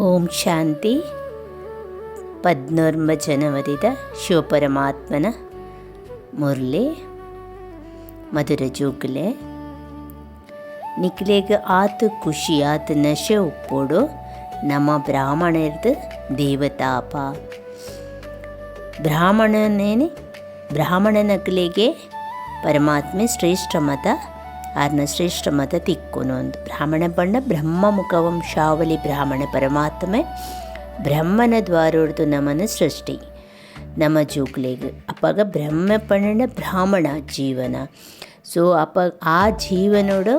ಓಂ ಶಾಂತಿ. 14 ಜನವರಿದ ಶಿವಪರಮಾತ್ಮನ ಮುರಳಿ ಮಧುರ ಜೋಗುಲೆ ನಿಕ್ಲೆಗ್ ಆತು ಖುಷಿ ಆತು ನಶೆ ಉಪ್ಪೋಡು ನಮ್ಮ ಬ್ರಾಹ್ಮಣರ್ದು ದೇವತಾಪ ಬ್ರಾಹ್ಮಣನಕ್ಲೆಗೆ ಪರಮಾತ್ಮೆ ಶ್ರೇಷ್ಠ ಮತ ಆರ್ನ ಶ್ರೇಷ್ಠ ಮತ ತಿಕ್ಕೊನೊಂದು ಬ್ರಾಹ್ಮಣ ಪಂಡ ಬ್ರಹ್ಮ ಮುಖವಂಶಾವಳಿ ಬ್ರಾಹ್ಮಣ ಪರಮಾತ್ಮೆ ಬ್ರಹ್ಮನ ದ್ವಾರೊಡ್ದು ನಮ್ಮನ ಸೃಷ್ಟಿ ನಮ್ಮ ಜೋಗ್ಲೆಗ್ ಅಪ್ಪಾಗ ಬ್ರಹ್ಮ ಪಂಡ ಬ್ರಾಹ್ಮಣ ಜೀವನ. ಸೊ ಆ ಜೀವನೋಡು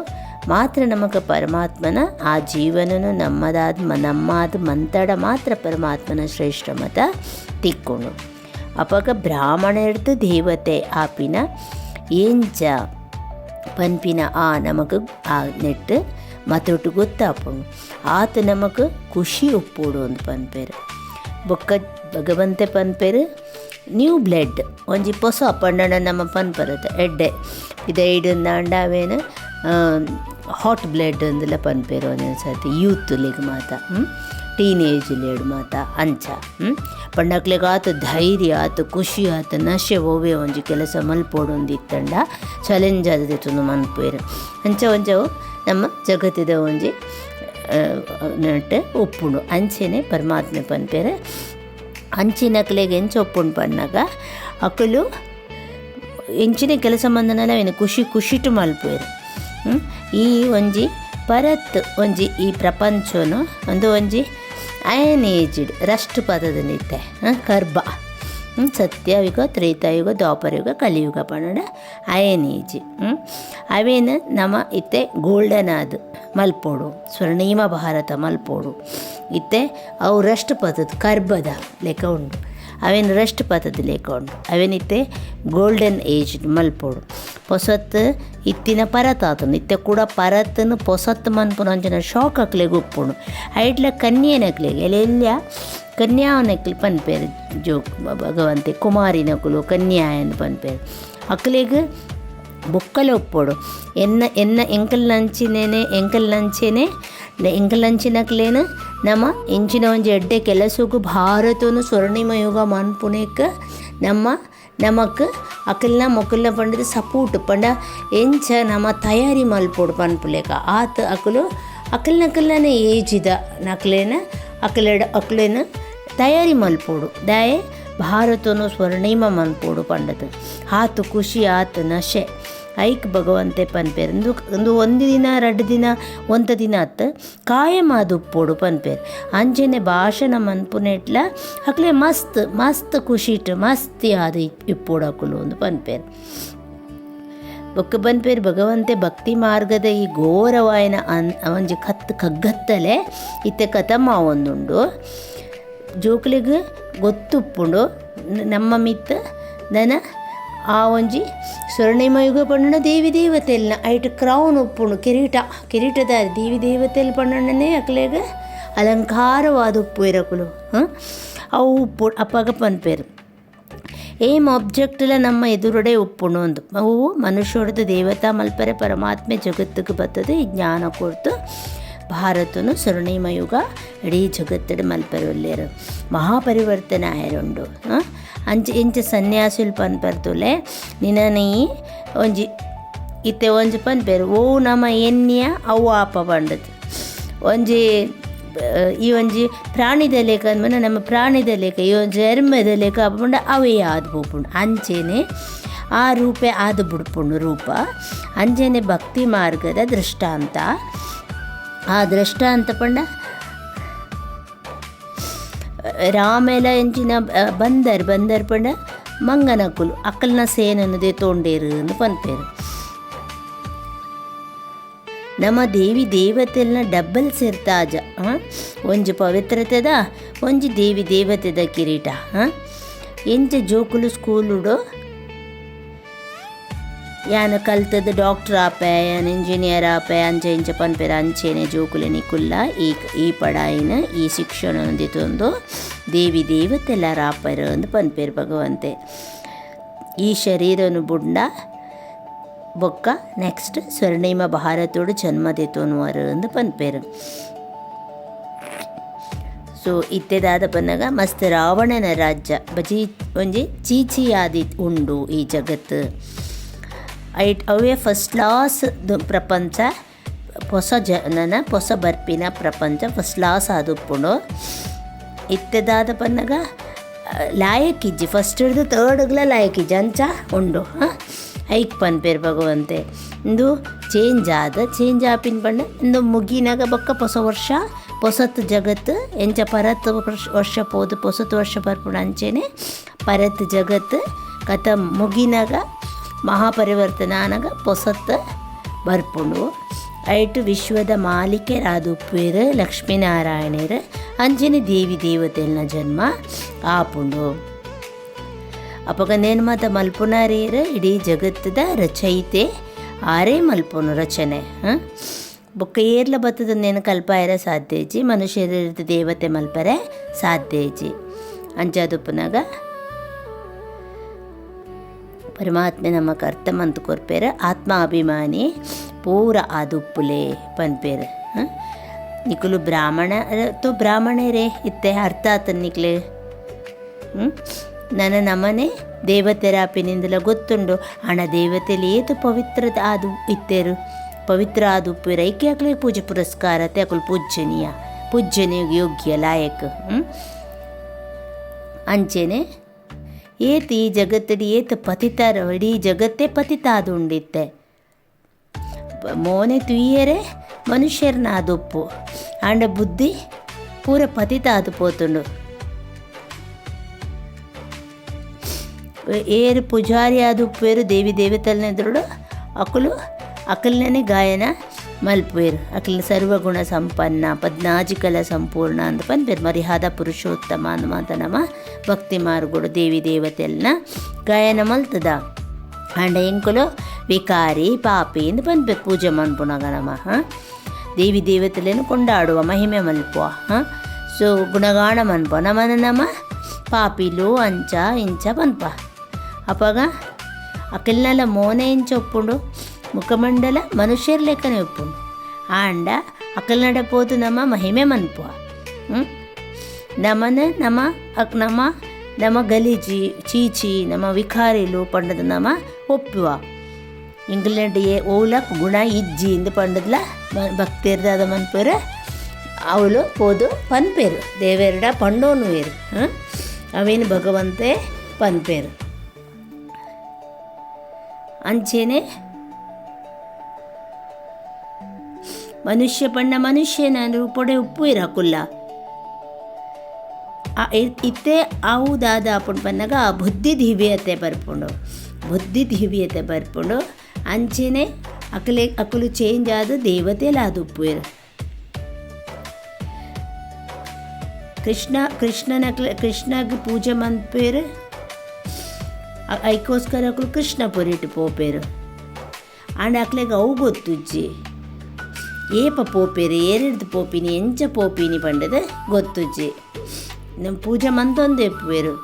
ಮಾತ್ರ ನಮಗೆ ಪರಮಾತ್ಮನ ಆ ಜೀವನನು ನಮ್ಮದಾದ ಮಂತಡ ಮಾತ್ರ ಪರಮಾತ್ಮನ ಶ್ರೇಷ್ಠ ಮತ ತಿಕ್ಕೊಂಡು ಅಪ್ಪಾಗ ಬ್ರಾಹ್ಮಣರ್ದು ದೇವತೆ ಆಪಿನ ಏಂಚ ಪನ್ಪಿನ ನಮಗೆ ಆ ನೆಟ್ಟು ಮತ್ತೊಟ್ಟು ಗೊತ್ತಾಪುಂಡು ಆತ ನಮಗೆ ಖುಷಿ ಉಪ್ಪೋಡು ಒಂದು ಪನ್ಪೇರು ಬೊಕ್ಕ ಭಗವಂತೆ ಪನ್ಪೇರು ನ್ಯೂ ಬ್ಲಡ್ ಒಂಜಿ ಹೊಸ ಪಂಡನ ನಮ್ಮ ಪನ್ಪರುತ್ತೆ ಎಡ್ಡೆ ಇದೈಡಂದಾಂಡ ಅವೇನು ಹಾಟ್ ಬ್ಲಡ್ ಅಂದೆಲ್ಲ ಪನ್ಪೇರು ಒಂದೊಂದು ಸರ್ತಿ ಯೂತ್ಲಿಗೆ ಮಾತ ಟೀನೇಜ್ ಲೇಡು ಮಾತ ಅಂಚ ಪಂಡಕ್ಲೆಗ್ ಆತ ಧೈರ್ಯ ಆತ ಖುಷಿ ಆತ ನಶೆ ಓವೇ ಒಂಜಿ ಕೆಲಸ ಮಲ್ಪೋಡು ಒಂದಿತ್ತಂಡ ಚಾಲೆಂಜ್ ಆದದಿತ್ತು ಮನ್ಪೇರು ಅಂಚ ಒಂಚವು ನಮ್ಮ ಜಗತ್ತಿದ ಒಂಜಿ ನಟ್ಟು ಒಪ್ಪುಂಡು ಅಂಚೆನೆ ಪರಮಾತ್ಮೆ ಪನ್ಪೇರು ಅಂಚಿನಕ್ಲೆಗ್ ಎಂಚ ಒಪ್ಪುಂಡು ಪನ್ನಾಗ ಅಕ್ಕಲು ಎಂಚಿನ ಕೆಲಸ ಮಂದನೆಲ್ಲ ಏನು ಖುಷಿಟು ಮಲ್ಪೇರು. ಈ ಒಂಜಿ ಪರತ್ ಒಂಜಿ ಈ ಪ್ರಪಂಚನು ಒಂಜಿ ಅಯನೇಜ್ಡ್ ರಷ್ಟು ಪದದಲ್ಲಿತ್ತೆ ಕರ್ಬ ಸತ್ಯಯುಗ ತ್ರೇತಾಯುಗ ದ್ವಾಪರಯುಗ ಕಲಿಯುಗ ಪಂಡ ಅಯನೇಜ್ ಅವೇನು ನಮ್ಮ ಇತ್ತೆ ಗೋಲ್ಡನ್ ಆದ ಮಲ್ಪೋಡು ಸ್ವರ್ಣಿಮ ಭಾರತ ಮಲ್ಪೋಡು ಇತ್ತೆ ಅವು ರಷ್ಟು ಪದದ ಕರ್ಬದ ಲೆಕ್ಕ ಉಂಡು ಅವೇನು ರಷ್ಟು ಪದದ ಲೆಕ್ಕ ಉಂಡು ಅವೇನಿತ್ತೆ ಗೋಲ್ಡನ್ ಏಜ್ ಮಲ್ಪೋಡು ಪೊಸತ್ತು ಇತ್ತಿನ ಪರತ್ ಆತನು ಇತ್ತೆ ಕೂಡ ಪರತ್ತನ್ನು ಪೊಸತ್ತು ಮನ್ಪುನ ಅಂಚನ ಶಾಕ್ ಹಾಕ್ಲೆಗೆ ಉಪ್ಪುಂಡು ಐಟ್ಲ ಕನ್ಯೆನಕ್ಲೆಗೆ ಎಲ್ಲೆಲ್ಲ ಕನ್ಯಾವನಕ್ಲಿ ಪನ್ಪೇರು ಭಗವಂತೆ ಕುಮಾರಿನಕುಲು ಕನ್ಯಾಯನ್ ಪನ್ಪೇರು ಅಕ್ಲೆಗೆ ಬೊಕ್ಕಲೆ ಒಪ್ಪೋಡು ಎಂಕಲ್ ನಂಚಿನಕ್ಲೇನು ನಮ್ಮ ಇಂಚಿನ ಒಂಜಿ ಎಡ್ಡೆ ಕೆಲಸಕ್ಕೂ ಭಾರತನು ಸ್ವರ್ಣಿಮ ಯುಗ ಮನ್ಪುನೇಕ ನಮಕ್ ಅಕಲ್ನ ಮೊಕಲ್ನ ಪಂಡದ ಸಪೋರ್ಟ್ ಪಂಡ ಎಂಚ ನಮ್ಮ ತಯಾರಿ ಮಲ್ಪೋಡು ಪನ್ಪುಲೇಕ ಆತ ಅಕಲ್ನಕಲ್ನೇ ಏಜಿದ ನಕ್ಲೇನ ಅಕ್ಲೇನ ತಯಾರಿ ಮಲ್ಪೋಡು ದಾಯೆ ಭಾರತನು ಸ್ವರ್ಣಿಮ ಮನ್ಪೋಡು ಪಂಡದು ಆತು ಖುಷಿ ಆತು ನಶೆ ಐಕ್ ಭಗವಂತೆ ಪನ್ಪೇರು ಒಂದು ದಿನ 2 ದಿನ 1 ದಿನ ಅತ್ತು ಕಾಯಂ ಅದು ಉಪ್ಪೋಡು ಪನ್ಪೇರು ಅಂಚೆನೆ ಭಾಷಣ ಮನ್ಪುನೆಟ್ಲ ಅಕ್ಲೆ ಮಸ್ತ್ ಖುಷಿಟ್ ಮಸ್ತಿ ಅದು ಇಪ್ಪೋಡು ಅಕ್ಕಲು ಒಂದು ಪನ್ಪೇರು ಬೊಕ್ಕ ಪನ್ಪೇರು ಭಗವಂತೆ ಭಕ್ತಿ ಮಾರ್ಗದ ಈ ಘೋರವಾಯಿನ ಒಂಜಿ ಕಗ್ಗತ್ತಲೆ ಇತ್ತೆ ಕಥಮ ಒಂದುಂಡು ಜೋಕ್ಲಿಗೆ ಗೊತ್ತುಪ್ಪುಂಡು ನಮ್ಮ ಮಿತ್ತ ದನ ಆ ಒಂಜಿ ಸ್ವರ್ಣಿಮಯುಗ ಪಂಡನ ದೇವಿ ದೇವತೆಲ್ನ ಐಟ್ ಕ್ರೌನ್ ಉಪ್ಪುಂಡು ಕಿರೀಟದ ದೇವಿ ದೇವತೆಲ್ ಪಂಡನೇ ಅಕ್ಲೆಗ ಅಲಂಕಾರವಾದ ಉಪ್ಪು ಇರಕುಲು ಅವು ಉಪ್ಪು ಅಪ್ಪಾಗ ಪನ್ಪೇರು ಏಮ್ ಆಬ್ಜೆಕ್ಟ್ಲ ನಮ್ಮ ಎದುರುಡೆ ಉಪ್ಪುಂಡು ಒಂದು ಅವು ಮನುಷ್ಯರದ್ದು ದೇವತಾ ಮಲ್ಪರೆ ಪರಮಾತ್ಮೆ ಜಗತ್ತಿಗೆ ಬರ್ತದೆ ಈ ಜ್ಞಾನ ಕೊಡ್ತು ಭಾರತನು ಸ್ವರ್ಣಿಮಯುಗ ಇಡೀ ಜಗತ್ತಡ ಮಲ್ಪರೆ ಒಲ್ಲೇರು ಮಹಾಪರಿವರ್ತನೆ ಆಯರುಂಡು ಎಂಚ ಸನ್ಯಾಸುಲ್ ಪನ್ಪರ್ತುಲೆ ನಿನನೀ ಒಂಜಿ ಇತ್ತೆ ಒಂಜಿ ಪನ್ಪೇರು ಓ ನಮ್ಮ ಎನ್ನಿಯ ಅವು ಆಪ ಪಂಡದು ಒಂಜಿ ಈ ಒಂಜಿ ಪ್ರಾಣಿದ ಲೇಖ ಅಂದ್ಮೇಲೆ ನಮ್ಮ ಪ್ರಾಣಿದ ಲೇಖ ಈ ಒಂಜಿ ಎರ್ಮೆದ ಲೇಖ ಆಪುಂಡ ಅವೇ ಆದು ಪೋಪುಂಡು ಅಂಚೆನೆ ಆ ರೂಪೆ ಆದು ಬಿಡ್ಪುಂಡು ರೂಪ ಅಂಚೆನೆ ಭಕ್ತಿ ಮಾರ್ಗದ ದೃಷ್ಟಾಂತ ಆ ದೃಷ್ಟಾಂತ ಪಂಡ ರಾಮೆಲ ಎಂಚಿನ ಬಂದರ್ ಪಂಡ ಮಂಗನಕುಲು ಅಕ್ಕಲ್ನ ಸೇನನ್ನದೇ ತೋಂಡೇರು ಅಂದು ಪನ್ಪೇರು ನಮ್ಮ ದೇವಿ ದೇವತೆಲ್ನ ಡಬ್ಬಲ್ ಸೇರ್ತಾಜ ಒಂಜಿ ಪವಿತ್ರತೆದ ಒಂಜಿ ದೇವಿ ದೇವತೆದ ಕಿರೀಟ ಎಂಚ ಜೋಕುಲು ಸ್ಕೂಲುಡು ಯಾನು ಕಲ್ತದ್ದು ಡಾಕ್ಟರ್ ಆಪೆ ಯಾನು ಇಂಜಿನಿಯರ್ ಆಪೆ ಅಂಚೆ ಇಂಚೆ ಪನ್ಪೇರು ಅಂಚೆನೆ ಜೋಕುಲೆ ನಿಕುಲ್ಲ ಈ ಪಡಾಯಿನ ಈ ಶಿಕ್ಷಣ ಹೊಂದಿತ್ತೊಂದು ದೇವಿ ದೇವತೆಲ್ಲರ ಆಪರು ಅಂದು ಪನ್ಪೇರು ಭಗವಂತೆ ಈ ಶರೀರನು ಬುಂಡ ಬೊಕ್ಕ ನೆಕ್ಸ್ಟ್ ಸ್ವರ್ಣಿಮ ಭಾರತೋಡು ಜನ್ಮ ದೆತೋನುವರು ಅಂದು ಪನ್ಪೇರು ಸೊ ಇತ್ತೆದಾದ ಪನ್ನಗ ಮಸ್ತ್ ರಾವಣನ ರಾಜ್ಯ ಬಜಿ ಒಂಜಿ ಚೀಚಿ ಆದಿ ಉಂಡು ಈ ಜಗತ್ತು. ಅವೇ ಫಸ್ಟ್ ಕ್ಲಾಸ್ ಪ್ರಪಂಚ ಹೊಸ ಹೊಸ ಬರ್ಪಿನ ಪ್ರಪಂಚ ಫಸ್ಟ್ ಕ್ಲಾಸ್ ಆದುಪ್ಪುಂಡು. ಇತ್ತೆದಾದ ಪನ್ನಗ ಲಾಯಕ್ಕಿಜ್ಜಿ ಫಸ್ಟ್ ಹಿಡಿದು ತರ್ಡ್ಗ್ಲ ಲಾಯಕ್ಕಿಜ್ಜಿ ಅಂಚ ಉಂಡು. ಐಕ್ ಪನ್ಪೇರು ಭಗವಂತೆ ಇಂದು ಚೇಂಜ್ ಆಪಿನ ಪಂಡ ಇಂದು ಮುಗಿನಾಗ ಬೊಕ್ಕ ಹೊಸ ವರ್ಷ ಹೊಸತ್ ಜಗತ್ತು ಎಂಚ ಪರತ್ ವರ್ಷ ಪೋದು ಹೊಸತು ವರ್ಷ ಬರ್ಪುಂಡು ಅಂಚೆನೆ ಪರತ್ ಜಗತ್ತು ಕಥ ಮುಗಿನಾಗ ಮಹಾಪರಿವರ್ತನ ಆನಾಗ ಹೊಸತ್ ಬರ್ಪುಂಡು. ಐಟು ವಿಶ್ವದ ಮಾಲಿಕೆ ರಾದುಪ್ಪೇರು ಲಕ್ಷ್ಮೀನಾರಾಯಣರು ಅಂಚನೆ ದೇವಿ ದೇವತೆಲ್ನ ಜನ್ಮ ಆಪುಂಡು. ಅಪಗ ನೇನು ಮಾತ ಮಲ್ಪುನಾರೇರು ಇಡೀ ಜಗತ್ತದ ರಚಯಿತೆ ಆರೇ ಮಲ್ಪುನು ರಚನೆ. ಬೊಕ್ಕ ಏರ್ಲ ಬತ್ತದ ನೇನು ಕಲ್ಪಾಯರ ಸಾಧ್ಯಜಿ ಮನುಷ್ಯರ ದೇವತೆ ಮಲ್ಪರೆ ಸಾಧ್ಯಜಿ ಅಂಚಾದುಪ್ಪನಾಗ ಪರಮಾತ್ಮೆ ನಮಕ್ ಅರ್ಥ ಮಂತ್ ಕೊರ್ಪೇರ ಆತ್ಮಾಭಿಮಾನಿ ಪೂರ ಆದುಪ್ಪುಲೆ ಪನ್ಪೇರು. ನಿಕುಲು ಬ್ರಾಹ್ಮಣರೇ ಇತ್ತೆ ಅರ್ಥ ಆತ ನಿಕ್ಲೆ ನನ್ನ ನಮನೆ ದೇವತೆರಾಪಿನಿಂದಲ ಗೊತ್ತುಂಡು ಹಣ ದೇವತೆಯಲ್ಲಿ ಏತು ಪವಿತ್ರದ ಆದು ಇತ್ತೇರು ಪವಿತ್ರ ಆದು ಪೈಕಿ ಹಾಕ್ಲಿ ಪೂಜೆ ಪುರಸ್ಕಾರ ತಕುಲು ಪೂಜ್ಯನೀಯ ಯೋಗ್ಯ ಲಾಯಕ್ ಅಂಚೆನೆ ಏತು ಈ ಜಗತ್ತಡಿ ಏತು ಪತಿತಾರ ಇಡೀ ಜಗತ್ತೇ ಪತಿತಾದು ಉಂಡಿತ್ತೆ ಮೋನೆ ತುಯ್ಯರೆ ಮನುಷ್ಯರನ್ನ ಆದುಪ್ಪು ಆಂಡ ಬುದ್ಧಿ ಪೂರ ಪತಿತ ಆದು ಪೋತುಂಡು. ಏರು ಪೂಜಾರಿ ಆದುಪ್ಪೇರು ದೇವಿ ದೇವತೆಲ್ನೆದುರುಡು ಅಕಲ್ನೇ ಗಾಯನ ಮಲ್ಪೇರು ಅಕಲ್ನ ಸರ್ವಗುಣ ಸಂಪನ್ನ ಪದ್ನಾಜಿಕಲ ಸಂಪೂರ್ಣ ಅಂತ ಪನ್ಪೇರು ಮರ್ಯಾದ ಪುರುಷೋತ್ತಮ ಅಂದ ಮಾತ ನಮ್ಮ ಭಕ್ತಿ ಮಾರ್ಗುಡು ದೇವಿ ದೇವತೆಲ್ನ ಗಾಯನ ಮಲ್ತದ ಅಂಡ ಎಂಕುಲು ವಿಕಾರಿ ಪಾಪಿ ಎಂದು ಪನ್ಪೇರು ಪೂಜೆ ಮನ್ಪುಣಗ ನಮ್ಮ ದೇವಿ ದೇವತೆಲೇನು ಕೊಂಡಾಡುವ ಮಹಿಮೆ ಮಲ್ಪುವ ಸೊ ಗುಣಗಾಣ ಮನ್ಪ ನಮ್ಮ ಪಾಪಿಲು ಅಂಚ ಇಂಚ ಪನ್ಪ ಅಪ್ಪಗ ಅಕಲ್ನೆಲ್ಲ ಮೋನೆ ಇಂಚ ಒಪ್ಪುಂಡು ಮುಖಮಂಡಲ ಮನುಷ್ಯರ ಲೆಕ್ಕನೆ ಒಪ್ಪುಂಡು ಆಂಡ ಅಕಲ್ ನಡೆ ಪೋದು ನಮ್ಮ ಮಹಿಮೆ ಮನ್ಪುವ ನಮ್ಮ ಗಲೀಜಿ ಚೀಚಿ ನಮ್ಮ ವಿಕಾರಿಲು ಪಂಡದ ನಮ್ಮ ಒಪ್ಪುವ ಇಂಗ್ಲೆಂಡ್ ಓಲ ಗುಣ ಇಜ್ಜಿ ಇಂದು ಪಂಡದ್ಲ ಭಕ್ತಿರ್ದಾದ ಮನ್ಪೇರು ಅವಳು ಪೋದು ಪನ್ಪೇರು ದೇವೆರಡ ಪಂಡೋನು ಏರು ಅವೇನು ಭಗವಂತೆ ಪನ್ಪೇರು ಅಂಚೆನೆ ಮನುಷ್ಯ ಪಂಡ ಮನುಷ್ಯನ ರೂಪೊಡೆ ಉಪ್ಪು ಇರಕುಲ್ಲ ಇತ್ತೆ ಅವು ದಾದ ಅಪ್ಪುಂಡು ಪನ್ನಗ ಬುದ್ಧಿ ದಿವ್ಯತೆ ಬರ್ಪುಂಡು ಅಂಚೆನೆ ಅಕಲು ಚೇಂಜ್ ಆದ ದೇವತೆಲ ಅದು ಉಪ್ಪು ಇರು ಕೃಷ್ಣಗೆ ಪೂಜೆ ಮನ್ಪೇರು ಐಕೋಸ್ಕರ ಅಕಲು ಕೃಷ್ಣ ಪೊರಿಟ್ಟು ಪೋಪೇರು ಆಂಡ ಅಕ್ಲೆಗೆ ಅವು ಗೊತ್ತುಜ್ಜಿ ಏಪ ಪೋಪೇರು ಏರಿಡ್ದು ಪೋಪಿನಿ ಎಂಚ ಪೋಪಿನಿ ಪಂಡದ ಗೊತ್ತುಜ್ಜಿ ನಮ್ಮ ಪೂಜೆ ಮಂತೊಂದು ಎಪ್ಪುವೆರು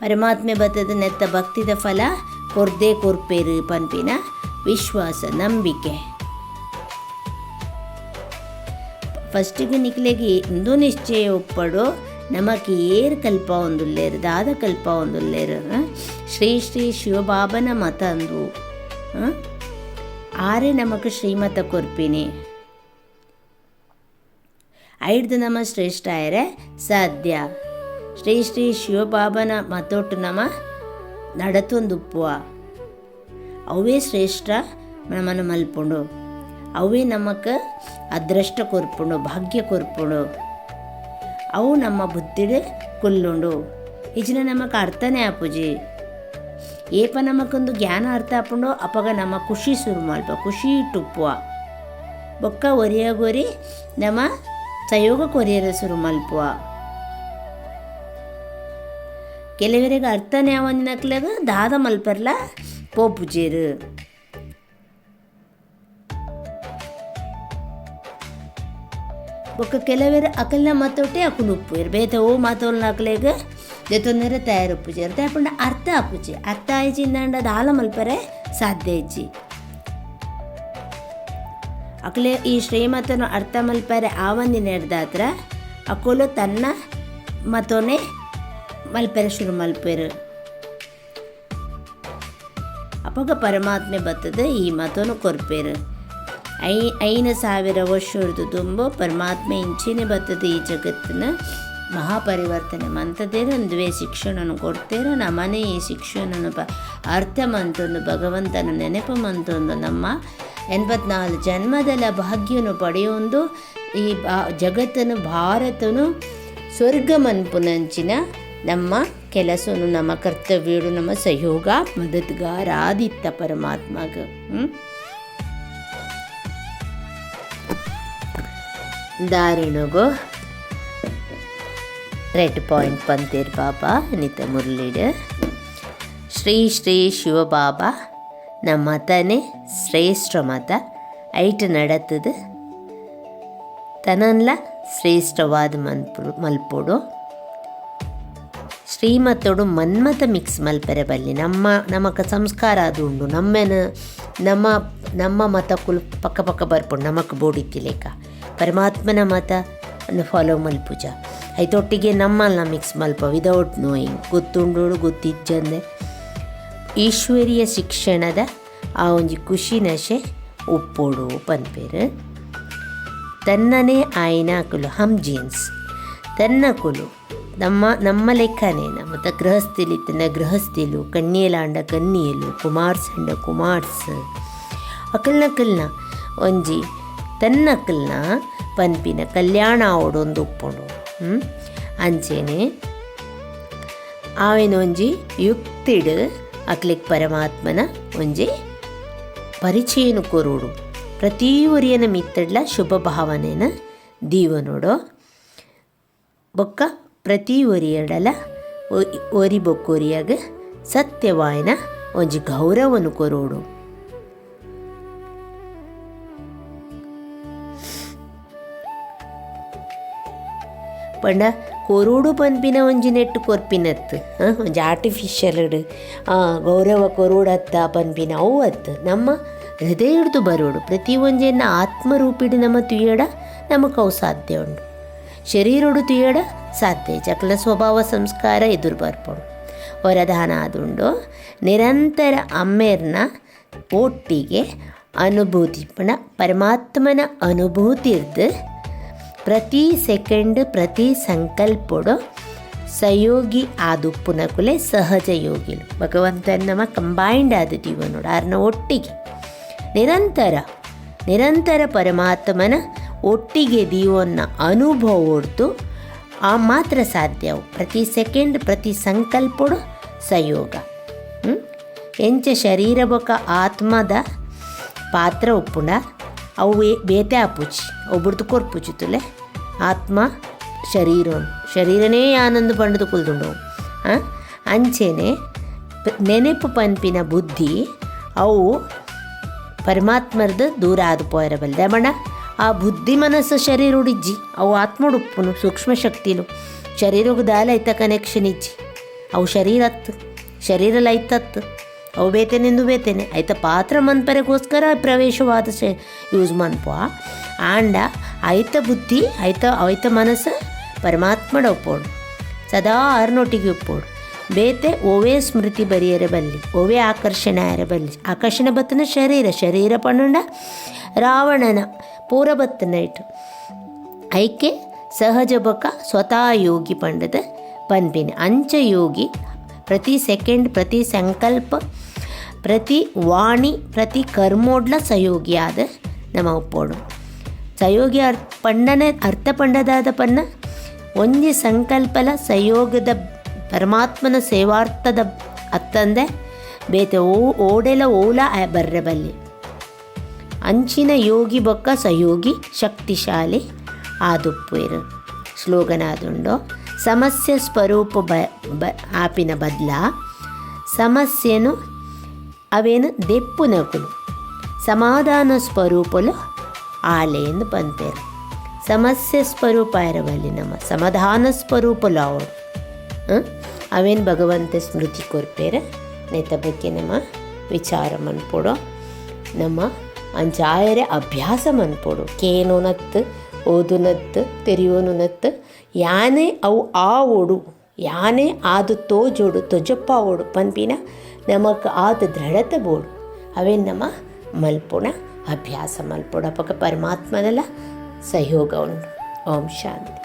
ಪರಮಾತ್ಮೆ ಬತ್ತದ ನೆತ್ತ ಭಕ್ತಿದ ಫಲ ಕೊರ್ದೇ ಕೊರ್ಪೇರು ಪನ್ಪಿನ ವಿಶ್ವಾಸ ನಂಬಿಕೆ ಫಸ್ಟಿಗೆ ನಿಕ್ಲೆಗೆ ಇಂದು ನಿಶ್ಚಯ ಒಪ್ಪಡು ನಮಕ್ಕೆ ಏರು ಕಲ್ಪ ಒಂದುಲ್ಲೇರು ದಾದ ಕಲ್ಪ ಒಂದುಲ್ಲೇರು ಶ್ರೀ ಶ್ರೀ ಶಿವಬಾಬನ ಮತ ಅಂದು ಆರೇ ನಮಕ್ ಶ್ರೀಮತ ಕೊರ್ಪಿನಿ ಐಡ್ದು ನಮ್ಮ ಶ್ರೇಷ್ಠ ಆಯರೆ ಸಾಧ್ಯ ಶ್ರೀ ಶ್ರೀ ಶಿವಬಾಬನ ಮತೊಟ್ಟು ನಮ್ಮ ನಡತೊಂದುಪ್ಪುವ ಅವೇ ಶ್ರೇಷ್ಠ ನಮ್ಮನ್ನು ಮಲ್ಪುಂಡು ಅವೇ ನಮಕ್ ಅದೃಷ್ಟ ಕೊರ್ಪುಂಡು ಭಾಗ್ಯ ಕೊರ್ಪುಂಡು ಅವು ನಮ್ಮ ಬುದ್ಧಿಡ್ ಕುಲ್ಲುಂಡು ಇಜಿನ ನಮಕ್ ಅರ್ಥನೇ ಆಪುಜಿ ಏಪ ನಮಕೊಂದು ಜ್ಞಾನ ಅರ್ಥ ಆಪುಂಡು ಅಪಗ ನಮ್ಮ ಖುಷಿ ಶುರು ಮಲ್ಪ ಖುಷಿ ಇಟ್ಟುಪ್ಪುವ ಬೊಕ್ಕ ಒರಿಯಾಗೊರಿ ನಮ್ಮ ಸಯೋಗ ಕೊರಿಯರ ಶುರು ಮಲ್ಪುವ ಕೆಲವರಿಗೆ ಅರ್ಥನೇ ಅವನ್ನಕ್ಲಾಗ ದಾದ ಮಲ್ಪರ್ಲ ಪೋಪುಜೇರು ಬೊಕ್ಕ ಕೆಲವರ ಅಕಲ್ನ ಮತ್ತೊಟ್ಟೆ ಅಕುಲು ಉಪ್ಪು ಬೇತ ಓ ಮಾತೋಲ್ನ ಅಕಲೇಗ ಜೊತೊಂದರ ತಯಾರು ಉಪ್ಪುಜೇರು ತಯಪಂಡ ಅರ್ಥ ಆಪುಜಿ ಅರ್ಥ ಆಯ್ಚಿಂದ ದಾಲ ಮಲ್ಪರೆ ಸಾಧ್ಯ ಇಜ್ಜಿ ಅಕಲೆ ಈ ಶ್ರೀಮತನ ಅರ್ಥ ಮಲ್ಪರೆ ಆವಂದಿನ ಹಿಡ್ದಾತ್ರ ಅಕೋಲು ತನ್ನ ಮತೋನೆ ಮಲ್ಪೆರ ಶುರು ಮಲ್ಪೆರು ಅಪಗ ಪರಮಾತ್ಮೆ ಬರ್ತದೆ ಈ ಮತೋನು ಕೊರ್ಪೇರು 5,000 ವರ್ಷ ಹಿಡಿದು ತುಂಬ ಪರಮಾತ್ಮೆ ಇಂಚಿನೇ ಬರ್ತದೆ ಈ ಜಗತ್ತಿನ ಮಹಾಪರಿವರ್ತನೆ ಮಂತದೇರ ಒಂದುವೇ ಶಿಕ್ಷಣನು ಕೊಡ್ತೇರ ನಮ್ಮನೆ ಈ ಶಿಕ್ಷಣನು ಅರ್ಥ ಮಂತೊಂದು ಭಗವಂತನ ನೆನಪು ಮಂತೊಂದು ನಮ್ಮ 84 ಜನ್ಮದಲ್ಲ ಭಾಗ್ಯನು ಪಡೆಯೊಂದು ಈ ಜಗತ್ತನು ಭಾರತನು ಸ್ವರ್ಗ ಮನ್ಪುನಂಚಿನ ನಮ್ಮ ಕೆಲಸನು ನಮ್ಮ ಕರ್ತವ್ಯಡು ನಮ್ಮ ಸಹಯೋಗ ಮದದ್ಗಾರ ಆದಿತ್ತ ಪರಮಾತ್ಮಗ ದಾರಿಣಗೋ ರೆಡ್ ಪಾಯಿಂಟ್ ಪಂತೇರ್ ಬಾಬಾ ನಿತ ಮುರಳಿಡು ಶ್ರೀ ಶ್ರೀ ಶಿವಬಾಬಾ ನಮ್ಮ ಮತನೇ ಶ್ರೇಷ್ಠ ಮತ ಐಟ್ ನಡತದು ತನನ್ಲ ಶ್ರೇಷ್ಠವಾದ ಮಲ್ಪೋಡು ಶ್ರೀಮತೋಡು ಮನ್ಮತ ಮಿಕ್ಸ್ ಮಲ್ಪೆರೆ ಬಲ್ಲಿ ನಮಕ ಸಂಸ್ಕಾರ ಅದು ಉಂಡು ನಮ್ಮ ಮತ ಕುಲ್ ಪಕ್ಕ ಪಕ್ಕ ಬರ್ಪುಂಡು ನಮಕ್ ಬೋಡಿತ್ತಿಲೇಕ ಪರಮಾತ್ಮನ ಮತ ಫಾಲೋ ಮಲ್ಪುಜ ಐತೊಟ್ಟಿಗೆ ನಮ್ಮಲ್ಲ ಮಿಕ್ಸ್ ಮಲ್ಪ ವಿದೌಟ್ ನೋಯಿಂಗ್ ಗೊತ್ತುಂಡೋಡು ಗೊತ್ತಿಜ್ಜಂದೆ ಈಶ್ವರೀಯ ಶಿಕ್ಷಣದ ಆ ಒಂಜಿ ಖುಷಿ ನಶೆ ಉಪ್ಪೋಡು ಪನ್ಪೇರು ತನ್ನನೇ ಆಯ್ನಾಕುಲು ಹಮ್ ಜೀನ್ಸ್ ತನ್ನಕುಲು ನಮ್ಮ ಲೆಕ್ಕನೇ ನಮ್ಮ ಗೃಹಸ್ಥಿಲಿತ್ತನ ಗೃಹಸ್ಥಿಲು ಕಣ್ಣಿಯಲಾಂಡ ಕನ್ನಿಯಲು ಕುಮಾರ್ಸಂಡ ಕುಮಾರ್ಸ್ ಅಕಲ್ನಕಲ್ನ ಒಂಜಿ ತನ್ನಕಲ್ನ ಪನ್ಪಿನ ಕಲ್ಯಾಣ ಆವೊಂದು ಉಪ್ಪುಂಡು ಅಂಚೆನೆ ಆವೆನೊಂಜಿ ಯುಕ್ತಿಡ್ ಅಕ್ಲಿಕ್ ಪರಮಾತ್ಮನ ಒಂಜಿ ಪರಿಚಯನು ಕೊರುಡು ಪ್ರತಿ ಒರಿಯನ ಮಿತ್ತಡ್ಲ ಶುಭ ಭಾವನೆನ ದೀವನೋಡು ಬೊಕ್ಕ ಪ್ರತಿ ಒರಿಯಡಲ ಒರಿ ಬೊಕ್ಕೊರಿಯಾಗ ಸತ್ಯವಾಯನ ಒಂಜಿ ಗೌರವನು ಕೊರೋಡು ಪಂಡ ಕೊರೋಡು ಪನ್ಪಿನ ಒಂಜಿ ನೆಟ್ಟು ಕೊರ್ಪಿನತ್ತು ಒಂಜಿ ಆರ್ಟಿಫಿಷಿಯಲ್ ಗೌರವ ಕೊರೋಡತ್ತ ಪನ್ಪಿನ ಅವು ಅತ್ತು ನಮ್ಮ ಹೃದಯ ಹಿಡ್ದು ಬರೋಡು ಪ್ರತಿ ಒಂಜೆನ್ನ ಆತ್ಮರೂಪಿಡು ನಮ್ಮ ತುಯ್ಯಡ ನಮಗೆ ಅವು ಸಾಧ್ಯ ಉಂಡು ಶರೀರಡು ತುಯ್ಯಡ ಸಾಧ್ಯ ಚಕಲ ಸ್ವಭಾವ ಸಂಸ್ಕಾರ ಎದುರು ಬರ್ಪೋಡು ವರದಾನ ಆದುಂಡು ನಿರಂತರ ಅಮ್ಮೇರ್ನ ಒಟ್ಟಿಗೆ ಅನುಭೂತಿ ಪಂಡ ಪರಮಾತ್ಮನ ಅನುಭೂತಿ ಇರ್ದು ಪ್ರತಿ ಸೆಕೆಂಡ್ ಪ್ರತಿ ಸಂಕಲ್ಪಡು ಸಹಯೋಗಿ ಆದುಪ್ಪುನಕುಲೆ ಸಹಜ ಯೋಗಿಲು ಭಗವಂತನ ನಮ್ಮ ಕಂಬೈಂಡ್ ಆದಿದ್ದೀವ ನೋಡು ಆರ್ನ ಒಟ್ಟಿಗೆ ನಿರಂತರ ಪರಮಾತ್ಮನ ಒಟ್ಟಿಗೆ ದೀವನ್ನ ಅನುಭವ ಹೊಡ್ತು ಆ ಮಾತ್ರ ಸಾಧ್ಯವು ಪ್ರತಿ ಸೆಕೆಂಡ್ ಪ್ರತಿ ಸಂಕಲ್ಪಡು ಸಹಯೋಗ ಎಂಚ ಶರೀರ ಬೊಕ ಆತ್ಮದ ಪಾತ್ರ ಉಪ್ಪುಂಡ ಅವು ಬೇತೆ ಆಪುಜಿ ಅವು ಬಿಡ್ತು ಕೊರ್ಪುಜಿತುಲೆ ಆತ್ಮ ಶರೀರನೇ ಆನಂದ ಪಂಡದು ಕುಲ್ದುಂಡವು ಅಂಚೆನೆ ನೆನಪು ಪನ್ಪಿನ ಬುದ್ಧಿ ಅವು ಪರಮಾತ್ಮರ್ದು ದೂರ ಆದು ಪೋಯರಬಲ್ ದಮಣ ಆ ಬುದ್ಧಿ ಮನಸ್ಸು ಶರೀರ ಉಡಿಜ್ಜಿ ಅವು ಆತ್ಮಡು ಉಪ್ಪುನು ಸೂಕ್ಷ್ಮ ಶಕ್ತಿಲು ಶರೀರಕ್ಕೆ ದಾಲ ಐತ ಕನೆಕ್ಷನ್ ಇಜ್ಜಿ ಅವು ಶರೀರಲ ಐತತ್ತು ಅವು ಬೇತೇನೆಂದು ಬೇತೇನೆ ಐತ ಪಾತ್ರ ಮನ್ಪರೆಗೋಸ್ಕರ ಪ್ರವೇಶವಾದ ಯೂಸ್ ಮನ್ಪು ಆಂಡ ಐತ ಬುದ್ಧಿ ಐತ ಮನಸ್ಸು ಪರಮಾತ್ಮಡ ಉಪ್ಪೋಡು ಸದಾ ಆರ್ನೊಟ್ಟಿಗೆ ಉಪ್ಪೋಡು ಬೇತೆ ಓವೇ ಸ್ಮೃತಿ ಬರಿಯರೆ ಬಲ್ಲಿ ಓವೇ ಆಕರ್ಷಣೆ ಆಯರೆ ಬಲ್ಲಿ ಆಕರ್ಷಣೆ ಬತ್ತನ ಶರೀರ ಪಣ್ಣುಂಡ ರಾವಣನ ಪೂರ ಬತ್ತನ ಇಟ್ಟು ಐಕೆ ಸಹಜ ಬೊಕ ಸ್ವತಃ ಯೋಗಿ ಪಂಡದ ಪನ್ಪಿನ ಅಂಚ ಯೋಗಿ ಪ್ರತಿ ಸೆಕೆಂಡ್ ಪ್ರತಿ ಸಂಕಲ್ಪ ಪ್ರತಿ ವಾಣಿ ಪ್ರತಿ ಕರ್ಮೋಡ್ಲ ಸಹಯೋಗಿ ಆದ ನಮ್ಮ ಉಪ್ಪೋಡು ಸಹಯೋಗಿ ಪಂಡನೆ ಅರ್ಥ ಪಂಡದಾದ ಪನ್ನ ಒಂಜಿ ಸಂಕಲ್ಪಲ ಸಹಯೋಗದ ಪರಮಾತ್ಮನ ಸೇವಾರ್ಥದ ಅತ್ತಂದೆ ಬೇತೆ ಓಡೆಲ ಓಲ ಬರ್ರೆ ಬಲ್ಲಿ ಅಂಚಿನ ಯೋಗಿ ಬೊಕ್ಕ ಸಹಯೋಗಿ ಶಕ್ತಿಶಾಲಿ ಆದುಪ್ಪುವೆರು ಸ್ಲೋಗನ್ ಆದುಂಡು ಸಮಸ್ಯೆ ಸ್ವರೂಪ ಆಪಿನ ಬದಲ ಸಮಸ್ಯೆನು ಅವೇನು ದೆಪ್ಪುನಕುಲು ಸಮಾಧಾನ ಸ್ವರೂಪಲು ಆಲೆಯನ್ನು ಪಂತೇರು ಸಮಸ್ಯೆ ಸ್ವರೂಪ ಇರಬಲ್ಲಿ ನಮ್ಮ ಸಮಾಧಾನ ಸ್ವರೂಪಲು ಅವಳು ಅವೇನು ಭಗವಂತ ಸ್ಮೃತಿ ಕೊರ್ಪೇರ ನೆತ್ತ ಬಗ್ಗೆ ನಮ್ಮ ವಿಚಾರ ಮನ್ಪೊಡೋ ನಮ್ಮ ಅಂಚಾಯರೆ ಅಭ್ಯಾಸ ಮನ್ಪೊಡು ಕೇನೋನತ್ತು ಓದುನತ್ತು ತೆರೆಯೋನುನತ್ತು ಯಾನೇ ಅವು ಆ ಓಡು ಯಾನೇ ಆದು ತೋಜೋಡು ತೊಜಪ್ಪ ಓಡು ಪನ್ಪಿನ ನಮಕ್ ಆದ ದೃಢತೆ ಬೋಡು ಅವೇ ನಮ್ಮ ಮಲ್ಪುಣ ಅಭ್ಯಾಸ ಮಲ್ಪುಣ ಪಕ್ಕ ಪರಮಾತ್ಮನೆಲ್ಲ ಸಹಯೋಗ ಉಂಟು. ಓಂ ಶಾಂತಿ.